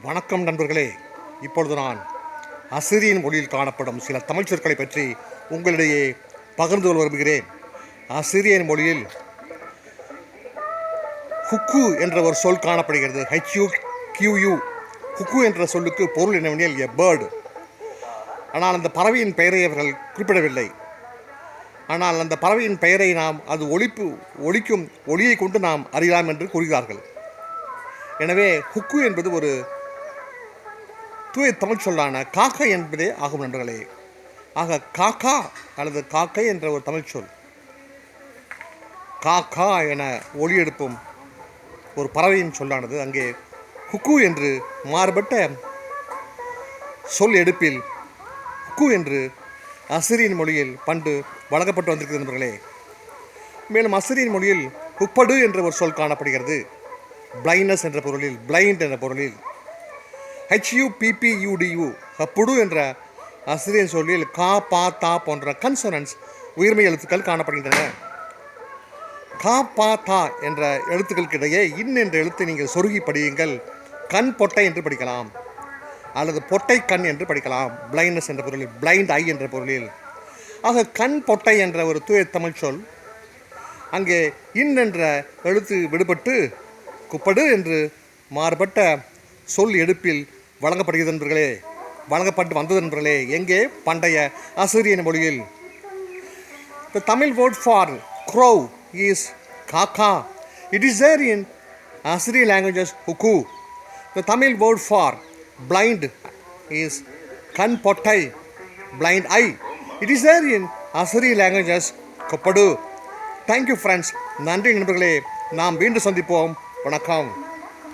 வணக்கம் நண்பர்களே. இப்பொழுது நான் அசிரியன் மொழியில் காணப்படும் சில தமிழ் சொற்களை பற்றி உங்களிடையே பகிர்ந்து கொள்ள விரும்புகிறேன். அசிரியன் மொழியில் ஹுக்கு என்ற ஒரு சொல் காணப்படுகிறது. HUQU. ஹுக்கு என்ற சொல்லுக்கு பொருள் என்னவெனில் எ பேர்டு. ஆனால் அந்த பறவையின் பெயரை அவர்கள் குறிப்பிடவில்லை. ஆனால் அந்த பறவையின் பெயரை நாம் அது ஒலிக்கும் ஒளியை கொண்டு நாம் அறியலாம் என்று கூறுகிறார்கள். எனவே ஹுக்கு என்பது ஒரு தூய தமிழ் சொல்லான காக்கா என்பதே ஆகும் நண்பர்களே. ஆக காக்கா அல்லது காக்கை என்ற ஒரு தமிழ் சொல் காக்கா என ஒலி எழுப்பும் ஒரு பறவையின் சொல்லானது அங்கே ஹுக்கு என்று மாறுபட்ட சொல் எடுப்பில் ஹுக்கு என்று அசிரியன் மொழியில் பண்டு வழங்கப்பட்டு வந்திருக்கிறது நண்பர்களே. மேலும் அசிரியன் மொழியில் huppadu என்ற ஒரு சொல் காணப்படுகிறது. பிளைண்ட்னஸ் என்ற பொருளில், பிளைண்ட் என்ற பொருளில். HUPPUDU ஹப்புடு என்ற அசிரியன் சொல்லில் கா, பா, தா போன்ற கன்சோனன்ஸ் உயிர்மை எழுத்துக்கள் காணப்படுகின்றன. கா, பா, தா என்ற எழுத்துக்களுக்கிடையே இன் என்ற எழுத்தை நீங்கள் சொருகி படியுங்கள். கண் பொட்டை என்று படிக்கலாம், அல்லது பொட்டை கண் என்று படிக்கலாம். பிளைண்ட்னஸ் என்ற பொருளில், பிளைண்ட் ஐ என்ற பொருளில். ஆக கண் பொட்டை என்ற ஒரு தூய தமிழ் சொல் அங்கே இன் என்ற எழுத்து விடுபட்டு குப்படு என்று மாறுபட்ட சொல் எடுப்பில் வழங்கப்பட்டு வந்தது நண்பர்களே. எங்கே? பண்டைய அசிரியன் மொழியில். The Tamil word for crow is kaakka. It is there in Assyrian languages huqu. The Tamil word for blind is kan pottai, blind eye. It is there in Assyrian languages huppadu. Thank you friends. நன்றி நண்பர்களே. நாம் மீண்டும் சந்திப்போம். வணக்கம்.